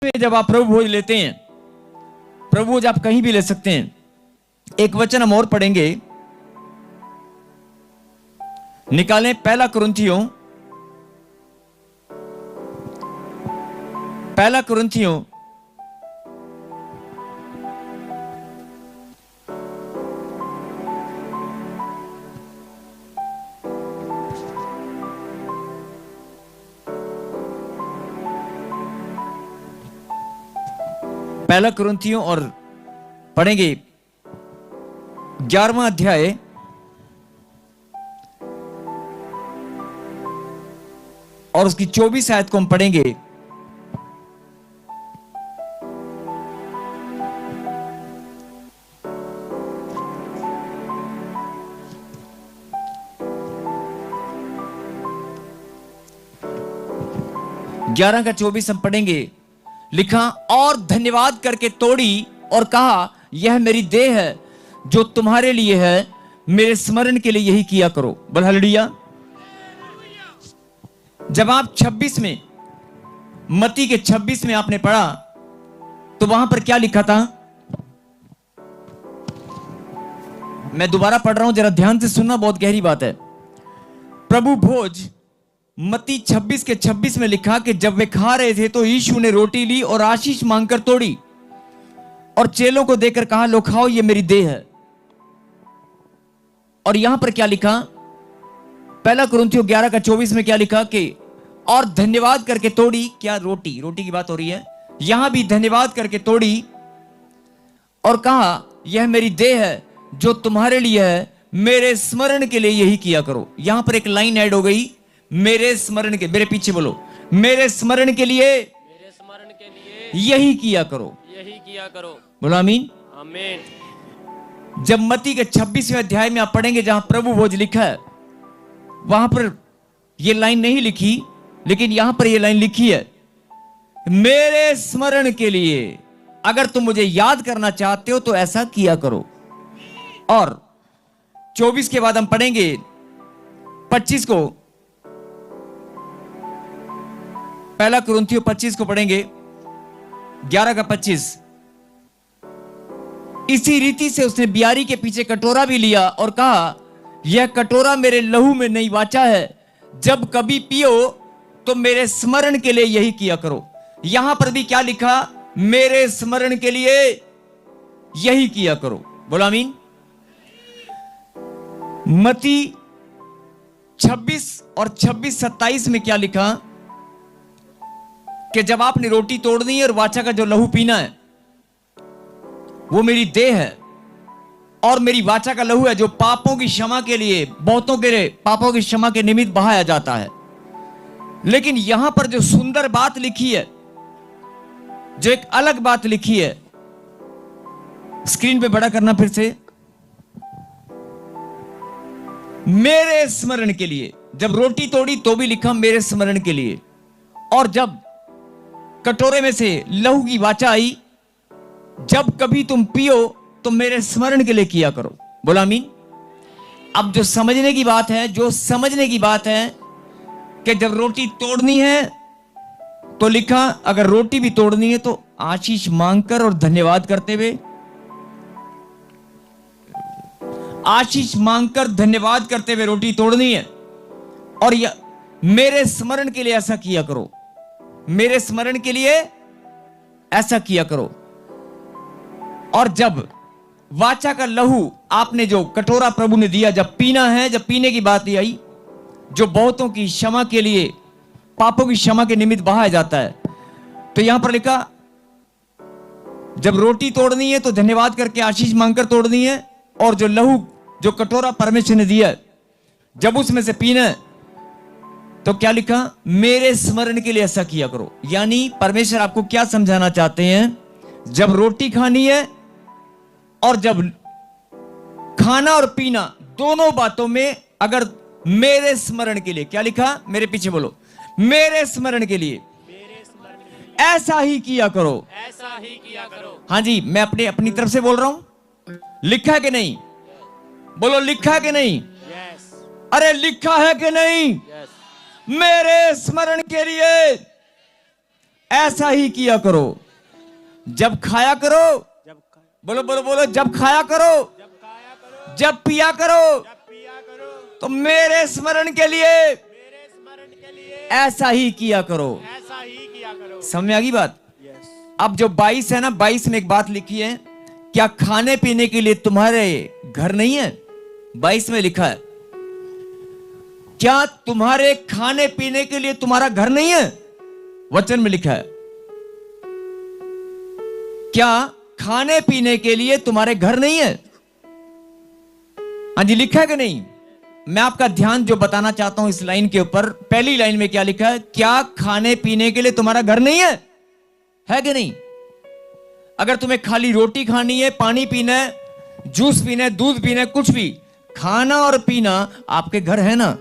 में जब आप प्रभु भोज लेते हैं, प्रभु भोज आप कहीं भी ले सकते हैं। एक वचन हम और पढ़ेंगे, निकालें पहला कुरिन्थियों 1 और पढ़ेंगे 11वां अध्याय और उसकी 24 आयत को हम पढ़ेंगे। ग्यारह का 24 हम पढ़ेंगे। लिखा, और धन्यवाद करके तोड़ी और कहा, यह मेरी देह है जो तुम्हारे लिए है, मेरे स्मरण के लिए यही किया करो। बोल हालेलुया। जब आप 26 में, मत्ती के 26 में आपने पढ़ा तो वहां पर क्या लिखा था? मैं दोबारा पढ़ रहा हूं, जरा ध्यान से सुनना, बहुत गहरी बात है। प्रभु भोज मत्ती 26 के 26 में लिखा कि जब वे खा रहे थे तो यीशु ने रोटी ली और आशीष मांगकर तोड़ी और चेलों को देकर कहा, लो खाओ, ये मेरी देह है। और यहां पर क्या लिखा? पहला कुरिन्थियों 11 का 24 में क्या लिखा कि और धन्यवाद करके तोड़ी। क्या? रोटी की बात हो रही है। यहां भी धन्यवाद करके तोड़ी और कहा, यह मेरी देह है जो तुम्हारे लिए है, मेरे स्मरण के लिए यही किया करो। यहां पर एक लाइन ऐड हो गई, मेरे स्मरण के, मेरे पीछे बोलो, मेरे स्मरण के लिए यही किया करो, यही किया करो। बोलो आमीन। आमीन। जब मत्ती के 26वें अध्याय में आप पढ़ेंगे जहां प्रभु भोज लिखा है, वहां पर यह लाइन नहीं लिखी, लेकिन यहां पर यह लाइन लिखी है, मेरे स्मरण के लिए। अगर तुम मुझे याद करना चाहते हो तो ऐसा किया करो। और 24 के बाद हम पढ़ेंगे 25 को, पहला कुरिन्थियों 25 को पढ़ेंगे, 11 का 25। इसी रीति से उसने बियारी के पीछे कटोरा भी लिया और कहा, यह कटोरा मेरे लहू में नई वाचा है, जब कभी पियो तो मेरे स्मरण के लिए यही किया करो। यहां पर भी क्या लिखा? मेरे स्मरण के लिए यही किया करो। बोलो आमीन। मत्ती 26 और 26-27 में क्या लिखा कि जब आपने रोटी तोड़नी है और वाचा का जो लहू पीना है, वो मेरी देह है और मेरी वाचा का लहू है जो पापों की क्षमा के लिए, बहुतों के पापों की क्षमा के निमित्त बहाया जाता है। लेकिन यहां पर जो सुंदर बात लिखी है, जो एक अलग बात लिखी है, स्क्रीन पे बड़ा करना फिर से, मेरे स्मरण के लिए। जब रोटी तोड़ी तो भी लिखा मेरे स्मरण के लिए, और जब कटोरे में से लहू की वाचा आई, जब कभी तुम पियो तो मेरे स्मरण के लिए किया करो। बोला आमीन। अब जो समझने की बात है, कि जब रोटी तोड़नी है तो लिखा, अगर रोटी भी तोड़नी है तो आशीष मांगकर और धन्यवाद करते हुए, आशीष मांगकर धन्यवाद करते हुए रोटी तोड़नी है। और मेरे स्मरण के लिए ऐसा किया करो, मेरे स्मरण के लिए ऐसा किया करो। और जब वाचा का लहू, आपने जो कटोरा प्रभु ने दिया, जब पीना है, जब पीने की बात आई, जो बहुतों की क्षमा के लिए, पापों की क्षमा के निमित्त बहाया जाता है, तो यहां पर लिखा, जब रोटी तोड़नी है तो धन्यवाद करके आशीष मांगकर तोड़नी है, और जो लहू, जो कटोरा परमेश्वर ने दिया, जब उसमें से पीना है तो क्या लिखा? मेरे स्मरण के लिए ऐसा किया करो। यानी परमेश्वर आपको क्या समझाना चाहते हैं? जब रोटी खानी है और जब खाना और पीना, दोनों बातों में अगर मेरे स्मरण के लिए, क्या लिखा? मेरे पीछे बोलो, मेरे स्मरण के लिए ऐसा ही किया करो, ऐसा ही किया करो। हाँ जी, मैं अपनी तरफ से बोल रहा हूं। लिखा है कि नहीं? बोलो, लिखा है कि नहीं? यस। अरे लिखा है कि नहीं? यस। मेरे स्मरण के लिए ऐसा ही किया करो। जब खाया करो, जब बोलो बोलो बोलो, जब खाया करो, खाया करो, जब पिया करो, जब पिया करो, तो मेरे स्मरण के लिए मेरे स्मरण के लिए ऐसा ही किया करो। ऐसा ही किया करो। समझ में आ गई बात? यस। अब जो 22 है ना, 22 में एक बात लिखी है, क्या खाने पीने के लिए तुम्हारे घर नहीं है? 22 में लिखा है, क्या तुम्हारे खाने पीने के लिए तुम्हारा घर नहीं है? वचन में लिखा है, क्या खाने पीने के लिए तुम्हारे घर नहीं है? हाँ जी, लिखा है कि नहीं? मैं आपका ध्यान जो बताना चाहता हूं इस लाइन के ऊपर, पहली लाइन में क्या लिखा है? क्या खाने पीने के लिए तुम्हारा घर नहीं है कि नहीं? अगर तुम्हें खाली रोटी खानी है, पानी पीना है, जूस पीना है, दूध पीना है, कुछ भी खाना और पीना आपके घर है ना,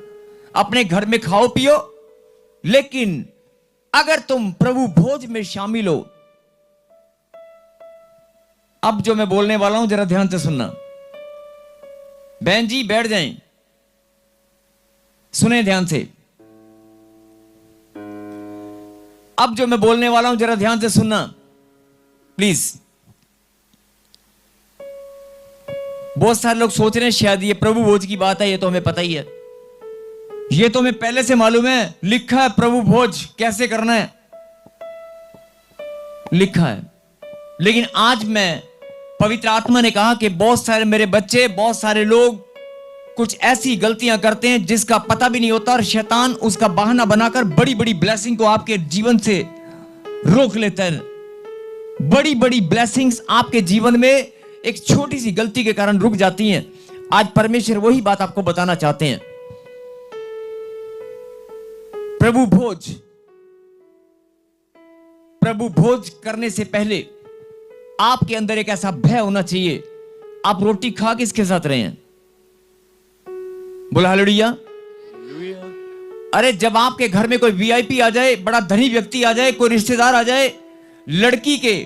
अपने घर में खाओ पियो। लेकिन अगर तुम प्रभु भोज में शामिल हो, अब जो मैं बोलने वाला हूं जरा ध्यान से सुनना। बहन जी बैठ जाएं, सुने ध्यान से। अब जो मैं बोलने वाला हूं जरा ध्यान से सुनना प्लीज। बहुत सारे लोग सोच रहे हैं शायद ये प्रभु भोज की बात है, ये तो हमें पता ही है, ये तो हमें पहले से मालूम है, लिखा है प्रभु भोज कैसे करना है, लिखा है। लेकिन आज मैं, पवित्र आत्मा ने कहा कि बहुत सारे मेरे बच्चे, बहुत सारे लोग कुछ ऐसी गलतियां करते हैं जिसका पता भी नहीं होता, और शैतान उसका बहाना बनाकर बड़ी बड़ी ब्लेसिंग को आपके जीवन से रोक लेता है। बड़ी बड़ी ब्लेसिंग्स आपके जीवन में एक छोटी सी गलती के कारण रुक जाती हैं। आज परमेश्वर वही बात आपको बताना चाहते हैं। प्रभु भोज करने से पहले आपके अंदर एक ऐसा भय होना चाहिए। आप रोटी खा किसके साथ रहे हैं? बोला हालेलुया। अरे जब आपके घर में कोई वीआईपी आ जाए, बड़ा धनी व्यक्ति आ जाए, कोई रिश्तेदार आ जाए, लड़की के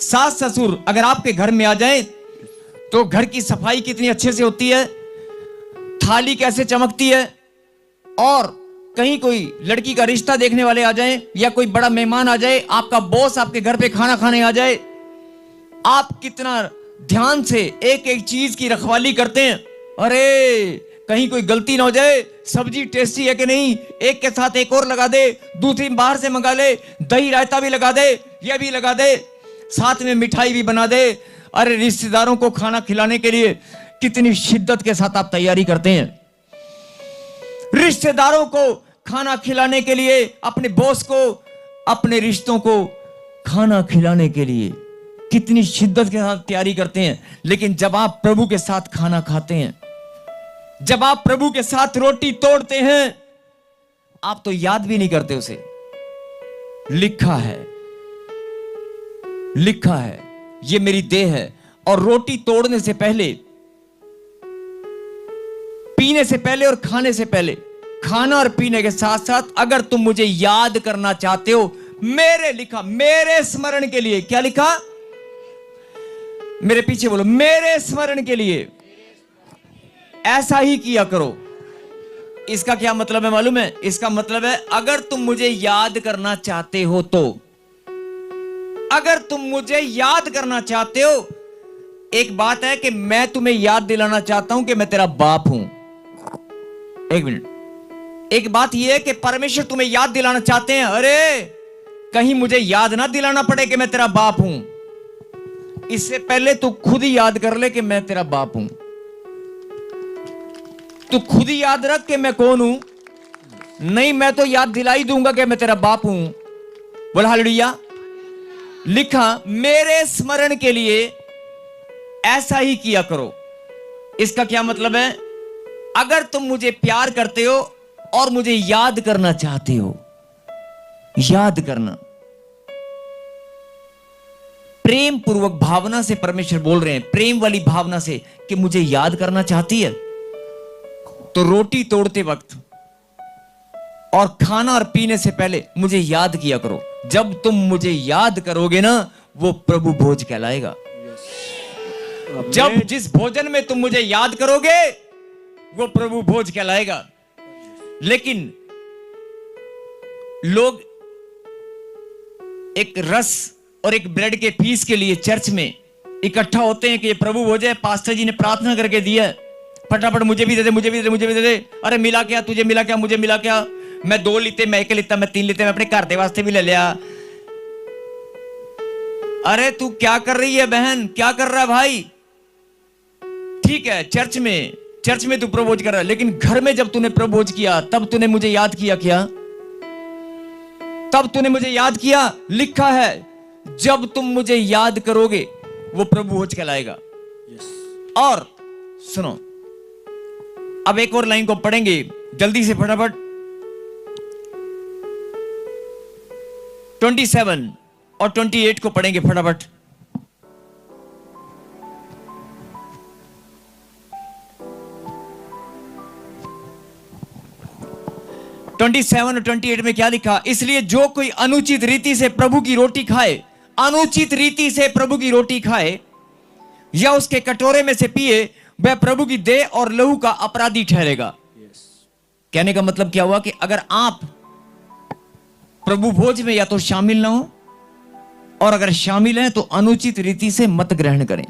सास ससुर अगर आपके घर में आ जाए, तो घर की सफाई कितनी अच्छे से होती है, थाली कैसे चमकती है। और कहीं कोई लड़की का रिश्ता देखने वाले आ जाए, या कोई बड़ा मेहमान आ जाए, आपका बॉस आपके घर पे खाना खाने आ जाए, आप कितना ध्यान से एक एक चीज की रखवाली करते हैं। अरे कहीं कोई गलती ना हो जाए, सब्जी टेस्टी है कि नहीं, एक के साथ एक और लगा दे, दूसरी बाहर से मंगा ले, दही रायता भी लगा दे, यह भी लगा दे, साथ में मिठाई भी बना दे। अरे रिश्तेदारों को खाना खिलाने के लिए कितनी शिद्दत के साथ आप तैयारी करते हैं। रिश्तेदारों को खाना खिलाने के लिए, अपने बॉस को, अपने रिश्तों को खाना खिलाने के लिए कितनी शिद्दत के साथ तैयारी करते हैं। लेकिन जब आप प्रभु के साथ खाना खाते हैं, जब आप प्रभु के साथ रोटी तोड़ते हैं, आप तो याद भी नहीं करते उसे। लिखा है ये मेरी देह है। और रोटी तोड़ने से पहले, पीने से पहले और खाने से पहले, खाना और पीने के साथ साथ, अगर तुम मुझे याद करना चाहते हो, मेरे स्मरण के लिए, क्या लिखा? मेरे पीछे बोलो, मेरे स्मरण के लिए ऐसा ही किया करो। इसका क्या मतलब है मालूम है? इसका मतलब है अगर तुम मुझे याद करना चाहते हो तो, अगर तुम मुझे याद करना चाहते हो, एक बात है कि मैं तुम्हें याद दिलाना चाहता हूं कि मैं तेरा बाप हूं। एक मिनट, एक बात यह है कि परमेश्वर तुम्हें याद दिलाना चाहते हैं, अरे कहीं मुझे याद ना दिलाना पड़े कि मैं तेरा बाप हूं। इससे पहले तू खुद ही याद कर ले कि मैं तेरा बाप हूं। तू खुद ही याद रख कि मैं कौन हूं। नहीं, मैं तो याद दिलाई दूंगा कि मैं तेरा बाप हूं। बोला हालेलुया। लिखा, मेरे स्मरण के लिए ऐसा ही किया करो। इसका क्या मतलब है? अगर तुम मुझे प्यार करते हो और मुझे याद करना चाहते हो, याद करना, प्रेम पूर्वक भावना से परमेश्वर बोल रहे हैं, प्रेम वाली भावना से कि मुझे याद करना चाहती है, तो रोटी तोड़ते वक्त और खाना और पीने से पहले मुझे याद किया करो। जब तुम मुझे याद करोगे ना, वो प्रभु भोज कहलाएगा। जब जिस भोजन में तुम मुझे याद करोगे, वो प्रभु भोज कहलाएगा। लेकिन लोग एक रस और एक ब्रेड के पीस के लिए चर्च में इकट्ठा होते हैं कि ये प्रभु हो जाए, पास्टर जी ने प्रार्थना करके दिया है, फटाफट मुझे भी दे दे, मुझे भी दे दे, मुझे भी दे दे। अरे मिला क्या, तुझे मिला क्या, मुझे मिला क्या, मैं 2 लीते, मैं 1 लीता, मैं 3 लीते, मैं अपने घर के वास्ते भी ले लिया। अरे तू क्या कर रही है बहन, क्या कर रहा है भाई? ठीक है, चर्च में तू प्रपोज कर रहा है, लेकिन घर में जब तूने प्रपोज किया तब तूने मुझे याद किया क्या? तब तूने मुझे याद किया? लिखा है जब तुम मुझे याद करोगे वो प्रभु भोज कहलाएगा। और सुनो, अब एक और लाइन को पढ़ेंगे जल्दी से फटाफट। 27 और 28 को पढ़ेंगे फटाफट। और 28 में क्या लिखा? इसलिए जो कोई अनुचित रीति से प्रभु की रोटी खाए, अनुचित रीति से प्रभु की रोटी खाए या उसके कटोरे में से पिए, वह प्रभु की देह और लहू का अपराधी ठहरेगा। कहने का मतलब क्या हुआ कि अगर आप प्रभु भोज में या तो शामिल ना हो, और अगर शामिल हैं तो अनुचित रीति से मत ग्रहण करें,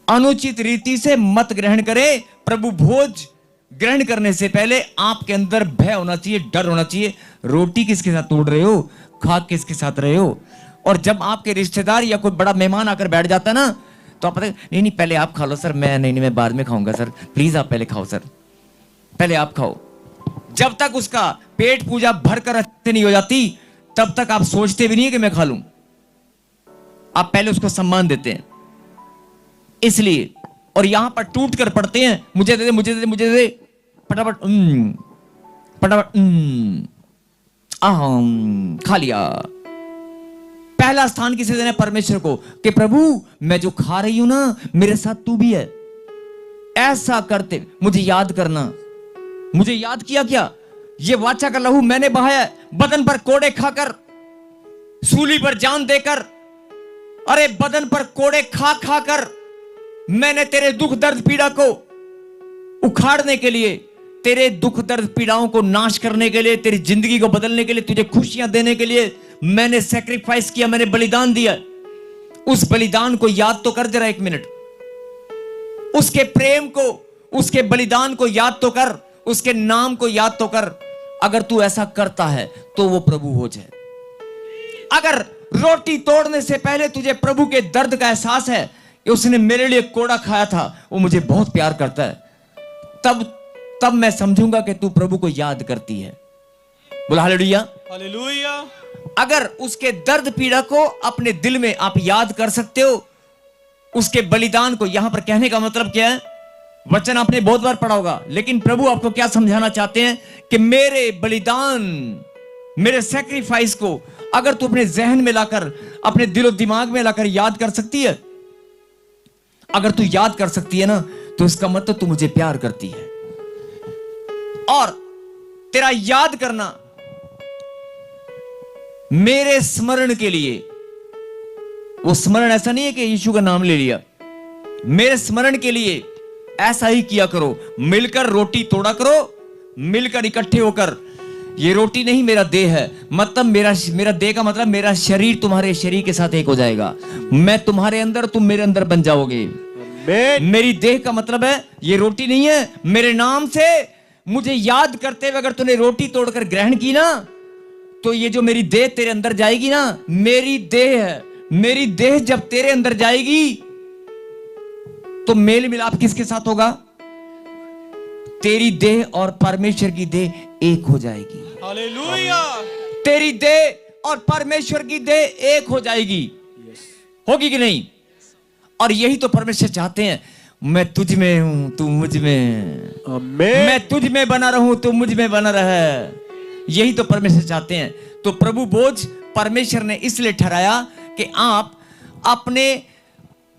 अनुचित रीति से मत ग्रहण करें। प्रभु भोज ग्रहण करने से पहले आपके अंदर भय होना चाहिए, डर होना चाहिए। रोटी किसके साथ तोड़ रहे हो, खा किसके साथ रहे हो? और जब आपके रिश्तेदार या कोई बड़ा मेहमान आकर बैठ जाता है ना, तो आप पता नहीं पहले आप खा लो सर, नहीं मैं बाद में खाऊंगा सर, प्लीज आप पहले खाओ सर, पहले आप खाओ। जब तक उसका पेट पूजा भरकर अच्छे नहीं हो जाती तब तक आप सोचते भी नहीं है कि मैं खा लूं, आप पहले उसको सम्मान देते हैं। इसलिए और यहां पर टूट कर पड़ते हैं, मुझे दे दे, मुझे दे दे, मुझे दे दे, फटाफट फटाफट खा लिया। पहला स्थान किसे देना है? परमेश्वर को, कि प्रभु मैं जो खा रही हूं ना, मेरे साथ तू भी है। ऐसा करते मुझे याद करना। मुझे याद किया क्या? ये वाचा का लहू मैंने बहाया, बदन पर कोड़े खाकर, सूली पर जान देकर, अरे बदन पर कोड़े खा खाकर मैंने तेरे दुख दर्द पीड़ा को उखाड़ने के लिए, तेरे दुख दर्द पीड़ाओं को नाश करने के लिए, तेरी जिंदगी को बदलने के लिए, तुझे खुशियां देने के लिए मैंने सैक्रिफाइस किया, मैंने बलिदान दिया। उस बलिदान को याद तो कर जरा 1 मिनट। उसके प्रेम को, उसके बलिदान को याद तो कर, उसके नाम को याद तो कर। अगर तू ऐसा करता है तो वो प्रभु भोज है। अगर रोटी तोड़ने से पहले तुझे प्रभु के दर्द का एहसास है कि उसने मेरे लिए कोड़ा खाया था, वो मुझे बहुत प्यार करता है, तब मैं समझूंगा कि तू प्रभु को याद करती है। बोला हालेलुया, हालेलुया। अगर उसके दर्द पीड़ा को अपने दिल में आप याद कर सकते हो, उसके बलिदान को, यहां पर कहने का मतलब क्या है? वचन आपने बहुत बार पढ़ा होगा, लेकिन प्रभु आपको क्या समझाना चाहते हैं कि मेरे बलिदान, मेरे सैक्रिफाइस को अगर तू अपने जहन में लाकर, अपने दिलो दिमाग में लाकर याद कर सकती है, अगर तू याद कर सकती है ना, तो इसका मतलब तू मुझे प्यार करती है। और तेरा याद करना मेरे स्मरण के लिए, वो स्मरण ऐसा नहीं है कि यीशु का नाम ले लिया, मेरे स्मरण के लिए ऐसा ही किया करो। मिलकर रोटी तोड़ा करो, मिलकर इकट्ठे होकर। ये रोटी नहीं मेरा देह है, मतलब मेरा देह का मतलब मेरा शरीर तुम्हारे शरीर के साथ एक हो जाएगा। मैं तुम्हारे अंदर, तुम मेरे अंदर बन जाओगे। मेरी देह का मतलब है ये रोटी नहीं है, मेरे नाम से मुझे याद करते हुए अगर तूने रोटी तोड़कर ग्रहण की ना, तो ये जो मेरी देह तेरे अंदर जाएगी ना, मेरी देह है, मेरी देह जब तेरे अंदर जाएगी तो मेल मिलाप किसके साथ होगा? तेरी देह और परमेश्वर की देह एक हो जाएगी। हालेलुया। तेरी देह और परमेश्वर की देह एक हो जाएगी। होगी कि नहीं? और यही तो परमेश्वर चाहते हैं। मैं तुझ में हूं, तू मुझ में। आमीन। मैं तुझ में बना रहूं, तू मुझ में बना रहे। यही तो परमेश्वर चाहते हैं। तो प्रभु भोज परमेश्वर ने इसलिए ठहराया कि आप अपने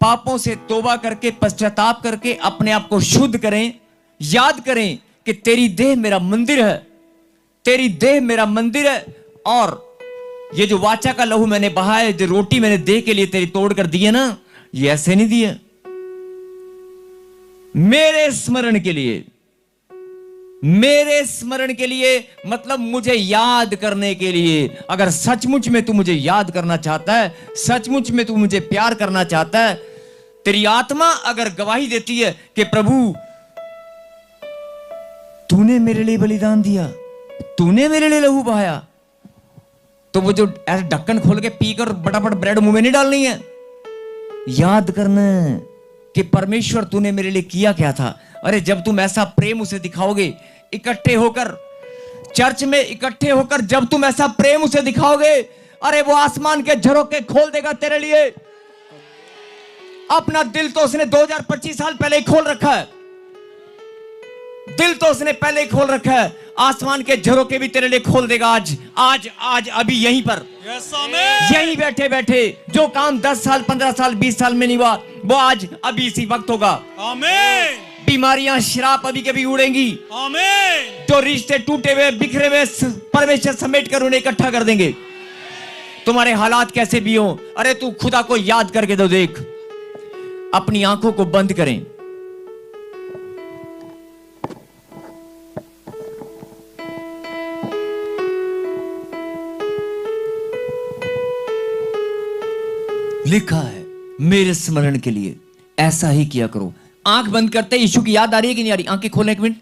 पापों से तौबा करके, पश्चाताप करके अपने आप को शुद्ध करें। याद करें कि तेरी देह मेरा मंदिर है, तेरी देह मेरा मंदिर है। और ये जो वाचा का लहू मैंने बहाया, जो रोटी मैंने देह के लिए तेरी तोड़ कर दी है ना, ये ऐसे नहीं दिए, मेरे स्मरण के लिए, मेरे स्मरण के लिए मतलब मुझे याद करने के लिए। अगर सचमुच में तू मुझे याद करना चाहता है, सचमुच में तू मुझे प्यार करना चाहता है, तेरी आत्मा अगर गवाही देती है कि प्रभु तूने मेरे लिए बलिदान दिया, तूने मेरे लिए लहू बहाया, तो वो जो ऐसे ढक्कन खोल के पीकर फटाफट ब्रेड मुंह में नहीं डालनी है। याद करना कि परमेश्वर तूने मेरे लिए किया क्या था। अरे जब तुम ऐसा प्रेम उसे दिखाओगे, इकट्ठे होकर चर्च में इकट्ठे होकर जब तुम ऐसा प्रेम उसे दिखाओगे, अरे वो आसमान के झरोखे खोल देगा तेरे लिए। अपना दिल तो उसने 2025 साल पहले ही खोल रखा है, दिल तो उसने पहले ही खोल रखा है। आसमान के झरोखे भी तेरे लिए खोल देगा आज आज आज अभी यहीं पर, यहीं बैठे बैठे। जो काम 10 साल 15 साल 20 साल में नहीं हुआ, वो आज अभी इसी वक्त होगा। आमीन। बीमारियां श्राप अभी कभी उड़ेंगी। आमीन। जो रिश्ते टूटे हुए बिखरे हुए परमेश्वर समेट कर उन्हें इकट्ठा कर देंगे। तुम्हारे हालात कैसे भी हो, अरे तू खुदा को याद करके तो देख। अपनी आंखों को बंद करें। लिखा है मेरे स्मरण के लिए ऐसा ही किया करो। आंख बंद करते यीशु की याद आ रही है कि नहीं आ रही? आंखें खोलें एक मिनट।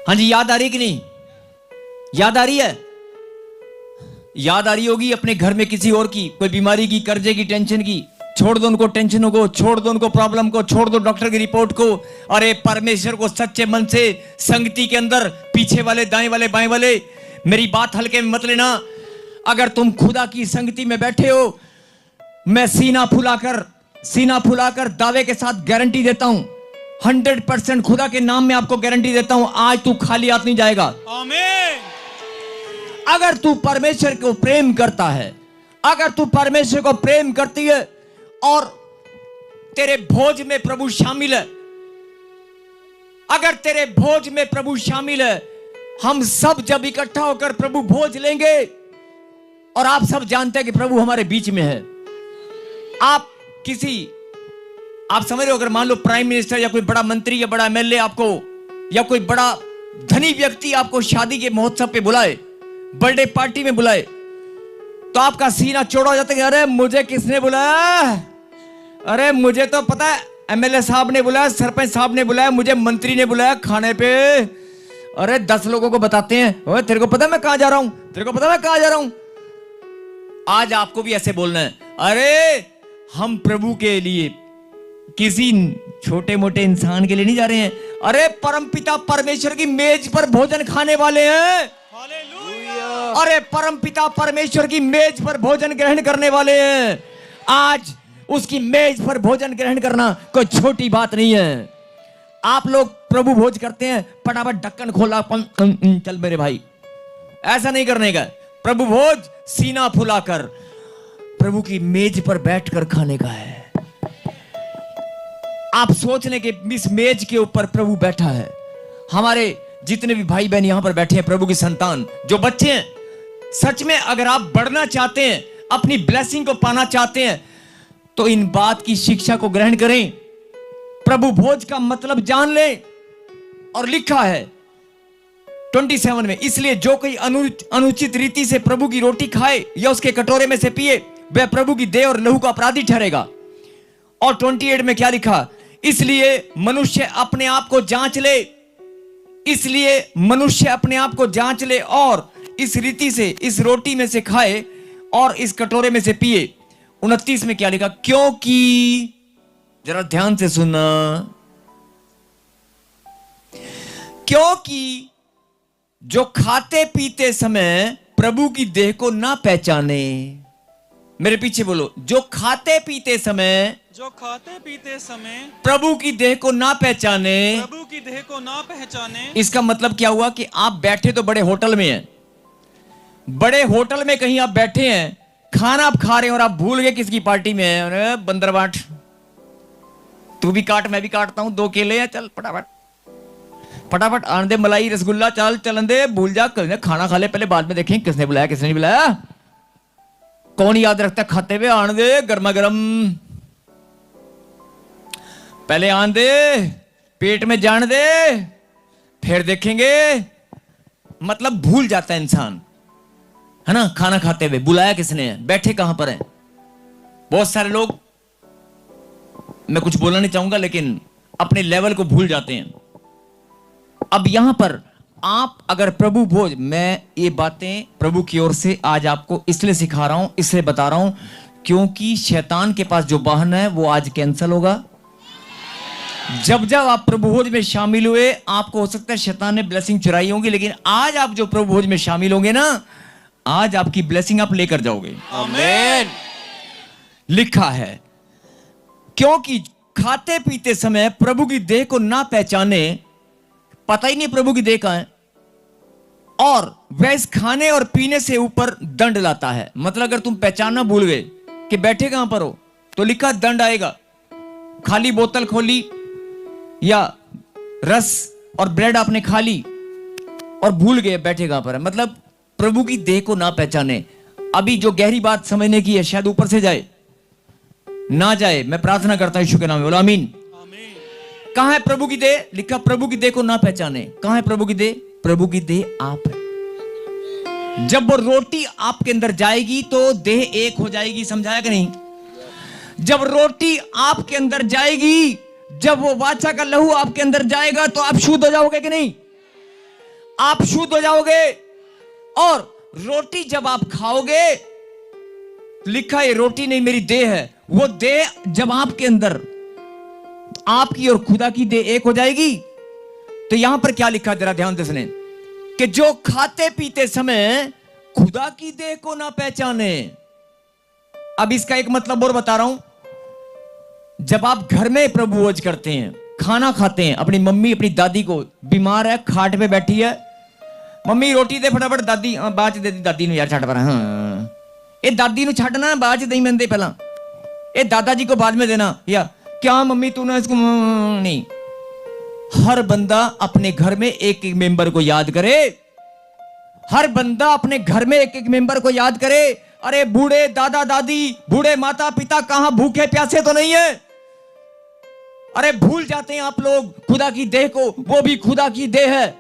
हाँ जी, याद आ रही है कि नहीं? याद आ रही है? याद आ रही होगी अपने घर में किसी और की, कोई बीमारी की, कर्जे की, टेंशन की। छोड़ दो उनको टेंशनों को, छोड़ दो उनको प्रॉब्लम को, छोड़ दो डॉक्टर की रिपोर्ट को। अरे परमेश्वर को सच्चे मन से संगति के अंदर, पीछे वाले, दाएं वाले, बाएं वाले, मेरी बात हल्के में मत लेना। अगर तुम खुदा की संगति में बैठे हो, मैं सीना फुलाकर दावे के साथ गारंटी देता हूं, 100% खुदा के नाम में आपको गारंटी देता हूं, आज तू खाली हाथ नहीं जाएगा। आमीन। अगर तू परमेश्वर को प्रेम करता है, अगर तू परमेश्वर को प्रेम करती है और तेरे भोज में प्रभु शामिल है, अगर तेरे भोज में प्रभु शामिल है, हम सब जब इकट्ठा होकर प्रभु भोज लेंगे और आप सब जानते हैं कि प्रभु हमारे बीच में है। आप समझ रहे हो, अगर मान लो प्राइम मिनिस्टर या कोई बड़ा मंत्री या बड़ा एमएलए आपको, या कोई बड़ा धनी व्यक्ति आपको शादी के महोत्सव पे बुलाए, बर्थडे पार्टी में बुलाए, तो आपका सीना चौड़ा हो जाता है। अरे मुझे किसने बुलाया? अरे मुझे तो पता है, एमएलए साहब ने बुलाया, सरपंच साहब ने बुलाया, मुझे मंत्री ने बुलाया खाने पे। अरे 10 लोगों को बताते हैं, ओए तेरे को पता है मैं कहां जा रहा हूं, तेरे को पता है मैं कहां जा रहा हूं। आज आपको भी ऐसे बोलना है, अरे हम प्रभु के लिए, किसी छोटे मोटे इंसान के लिए नहीं जा रहे हैं, अरे परमपिता परमेश्वर की मेज पर भोजन खाने वाले हैं। हालेलुया। अरे परमपिता परमेश्वर की मेज पर भोजन ग्रहण करने वाले हैं। आज उसकी मेज पर भोजन ग्रहण करना कोई छोटी बात नहीं है। आप लोग प्रभु भोज करते हैं, फटाफट ढक्कन खोला, चल मेरे भाई, ऐसा नहीं करने का। प्रभु भोज सीना फुलाकर प्रभु की मेज पर बैठकर खाने का है। आप सोच लें कि इस मेज के ऊपर प्रभु बैठा है। हमारे जितने भी भाई बहन यहां पर बैठे हैं, प्रभु की संतान, जो बच्चे हैं, सच में अगर आप बढ़ना चाहते हैं, अपनी ब्लेसिंग को पाना चाहते हैं, तो इन बात की शिक्षा को ग्रहण करें। प्रभु भोज का मतलब जान लें। और लिखा है 27 में, इसलिए जो कोई अनुचित रीति से प्रभु की रोटी खाए या उसके कटोरे में से पिए, वह प्रभु की देह और लहू का अपराधी ठहरेगा। और 28 में क्या लिखा? इसलिए मनुष्य अपने आप को जांच ले, इसलिए मनुष्य अपने आप को जांच ले और इस रीति से इस रोटी में से खाए और इस कटोरे में से पिए। 29 में क्या लिखा? क्योंकि, जरा ध्यान से सुनना, क्योंकि जो खाते पीते समय प्रभु की देह को ना पहचाने, मेरे पीछे बोलो, जो खाते पीते समय प्रभु की देह को ना पहचाने, प्रभु की देह को ना पहचाने। इसका मतलब क्या हुआ कि आप बैठे तो बड़े होटल में हैं, बड़े होटल में कहीं आप बैठे हैं, खाना आप खा रहे हैं और आप भूल गए किसकी पार्टी में है। अरे बंदर बाट, तू भी काट मैं भी काटता हूं, 2 केले हैं, चल फटाफट फटाफट आन दे, मलाई रसगुल्ला, चल चलन दे, भूल जा, खाना खा ले पहले, बाद में देखें किसने बुलाया किसने नहीं बुलाया। कौन याद रखता खाते हुए? आन दे गर्मा गर्म, पहले आन दे, पेट में जान दे, फिर देखेंगे, मतलब भूल जाता है इंसान, है ना। खाना खाते हुए बुलाया किसने है, बैठे कहां पर हैं। बहुत सारे लोग, मैं कुछ बोलना नहीं चाहूंगा, लेकिन अपने लेवल को भूल जाते हैं। अब यहां पर आप अगर प्रभु भोज, मैं ये बातें प्रभु की ओर से आज आपको इसलिए सिखा रहा हूं, इसलिए बता रहा हूं, क्योंकि शैतान के पास जो बहाना है वो आज कैंसिल होगा। जब जब आप प्रभु भोज में शामिल हुए, आपको हो सकता है शैतान ने ब्लेसिंग चुराई होगी, लेकिन आज आप जो प्रभु भोज में शामिल होंगे ना, आज आपकी ब्लेसिंग आप लेकर जाओगे। आमीन। लिखा है, क्योंकि खाते पीते समय प्रभु की देह को ना पहचाने, पता ही नहीं प्रभु की देह कहां है, और वह इस खाने और पीने से ऊपर दंड लाता है। मतलब अगर तुम पहचानना भूल गए कि बैठे कहां पर हो, तो लिखा दंड आएगा। खाली बोतल खोली या रस और ब्रेड आपने खा ली और भूल गए बैठे कहां पर है, मतलब प्रभु की देह को ना पहचाने। अभी जो गहरी बात समझने की है, शायद ऊपर से जाए ना जाए, मैं प्रार्थना करता हूं यीशु के नाम में, बोलो आमीन। आमीन। कहां है प्रभु की देह, लिखा प्रभु की देह को ना पहचाने। कहां है प्रभु की देह, प्रभु की देह आप है। जब वो रोटी आपके अंदर जाएगी तो देह एक हो जाएगी, समझाया कि नहीं। जब रोटी आपके अंदर जाएगी, जब वो वाचा का लहू आपके अंदर जाएगा, तो आप शुद्ध हो जाओगे कि नहीं, आप शुद्ध हो जाओगे। और रोटी जब आप खाओगे, लिखा है रोटी नहीं मेरी देह है, वो देह जब आपके अंदर, आपकी और खुदा की देह एक हो जाएगी, तो यहां पर क्या लिखा जरा ध्यान से सुने, कि जो खाते पीते समय खुदा की देह को ना पहचाने। अब इसका एक मतलब और बता रहा हूं। जब आप घर में प्रभु भोज करते हैं, खाना खाते हैं, अपनी मम्मी अपनी दादी को, बीमार है खाट पे बैठी है, मम्मी रोटी दे फटाफट, दादी बाद दे दी दादी यार छट पर, हाँ ये दादी नु छड़ना बाद दही मैं दे पहला, ये दादाजी को बाद में देना, या क्या मम्मी तू ना इसको नहीं। हर बंदा अपने घर में एक एक मेंबर को याद करे, हर बंदा अपने घर में एक एक मेंबर को याद करे। अरे बूढ़े दादा दादी, बूढ़े माता पिता कहां भूखे प्यासे तो नहीं है। अरे भूल जाते हैं आप लोग खुदा की देह को, वो भी खुदा की देह है।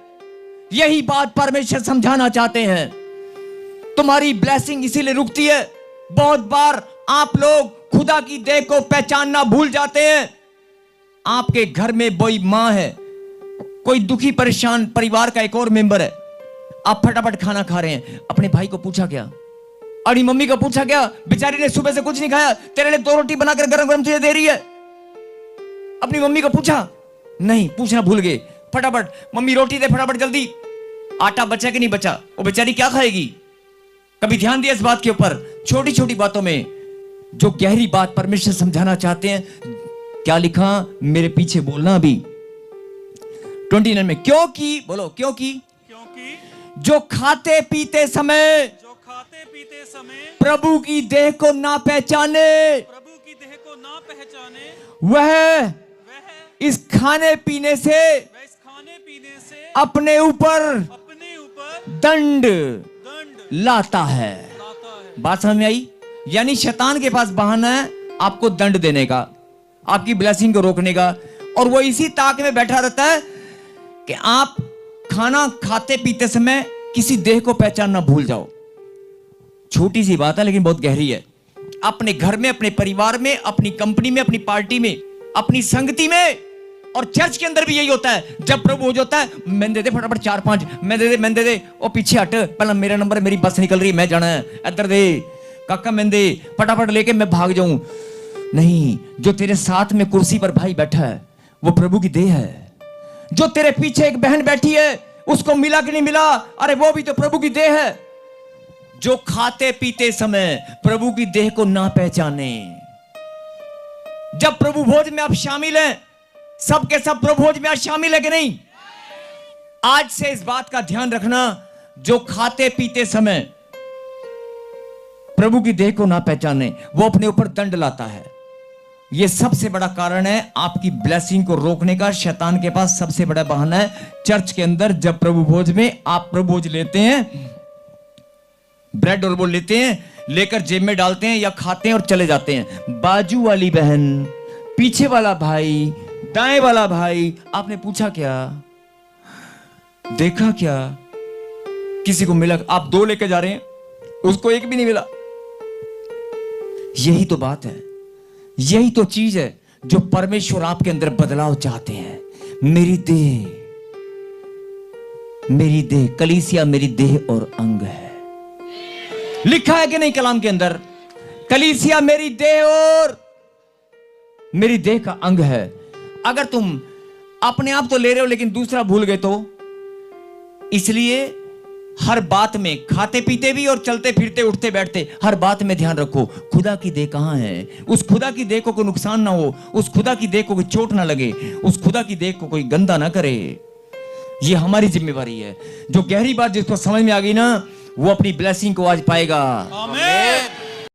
यही बात परमेश्वर समझाना चाहते हैं। तुम्हारी ब्लेसिंग इसीलिए रुकती है। बहुत बार आप लोग खुदा की देह को पहचानना भूल जाते हैं। आपके घर में कोई मां है, कोई दुखी परेशान परिवार का एक और मेंबर है, आप फटाफट खाना खा रहे हैं, अपने भाई को पूछा क्या, अपनी मम्मी को पूछा क्या, बेचारी ने सुबह से कुछ नहीं खाया, तेरे लिए 2 रोटी बनाकर गरम गरम तुझे दे रही है। अपनी मम्मी को पूछा नहीं, पूछना भूल गए, फटाफट मम्मी रोटी दे फटाफट जल्दी, आटा बचा कि नहीं बचा, वो बेचारी क्या खाएगी। कभी ध्यान दिया इस बात के ऊपर। छोटी छोटी बातों में जो गहरी बात परमेश्वर समझाना चाहते हैं। क्या लिखा, मेरे पीछे बोलना अभी 29 में, क्योंकि बोलो क्योंकि जो खाते पीते समय प्रभु की देह को ना पहचाने, वह इस खाने पीने से अपने ऊपर दंड लाता है। बात समझ में आई। यानी शैतान के पास बहाना है आपको दंड देने का, आपकी ब्लेसिंग को रोकने का, और वो इसी ताक में बैठा रहता है कि आप खाना खाते पीते समय किसी देह को पहचानना भूल जाओ। छोटी सी बात है लेकिन बहुत गहरी है। अपने घर में, अपने परिवार में, अपनी कंपनी में, अपनी पार्टी में, अपनी संगति में, और चर्च के अंदर भी यही होता है। जब प्रभु हो जाता है, मैं दे दे फटाफट 4-5, मैं दे दे, ओ पीछे हट, पहला मेरा नंबर, मेरी बस निकल रही है, मैं जाना है, इधर दे काका, मैं दे फटाफट लेके मैं भाग जाऊं। नहीं, जो तेरे साथ में कुर्सी पर भाई बैठा है वो प्रभु की देह है। जो तेरे पीछे एक बहन बैठी है, उसको मिला कि नहीं मिला, अरे वो भी तो प्रभु की देह है। जो खाते पीते समय प्रभु की देह को ना पहचाने। जब प्रभु भोज में आप शामिल हैं, सबके सब प्रभु भोज में आज शामिल है कि नहीं। आज से इस बात का ध्यान रखना, जो खाते पीते समय प्रभु की देह को ना पहचाने, वो अपने ऊपर दंड लाता है। यह सबसे बड़ा कारण है आपकी ब्लेसिंग को रोकने का। शैतान के पास सबसे बड़ा बहाना है। चर्च के अंदर जब प्रभु भोज में आप प्रभु भोज लेते हैं, ब्रेड और वो लेते हैं, लेकर जेब में डालते हैं या खाते हैं और चले जाते हैं। बाजू वाली बहन, पीछे वाला भाई, दाएं वाला भाई, आपने पूछा क्या, देखा क्या, किसी को मिला? आप 2 लेके जा रहे हैं, उसको एक भी नहीं मिला। यही तो बात है, यही तो चीज है जो परमेश्वर आपके अंदर बदलाव चाहते हैं। मेरी देह कलीसिया मेरी देह और अंग है। लिखा है कि नहीं कलाम के अंदर, कलीसिया मेरी देह और मेरी देह का अंग है। अगर तुम अपने आप तो ले रहे हो लेकिन दूसरा भूल गए तो, इसलिए हर बात में, खाते पीते भी और चलते फिरते उठते बैठते, हर बात में ध्यान रखो खुदा की देह कहां है। उस खुदा की देह को कोई नुकसान ना हो, उस खुदा की देह को कोई चोट ना लगे, उस खुदा की देह को कोई गंदा ना करे। ये हमारी जिम्मेवारी है। जो गहरी बात जिसको समझ में आ गई ना, वो अपनी ब्लेसिंग को आज पाएगा। आमीन।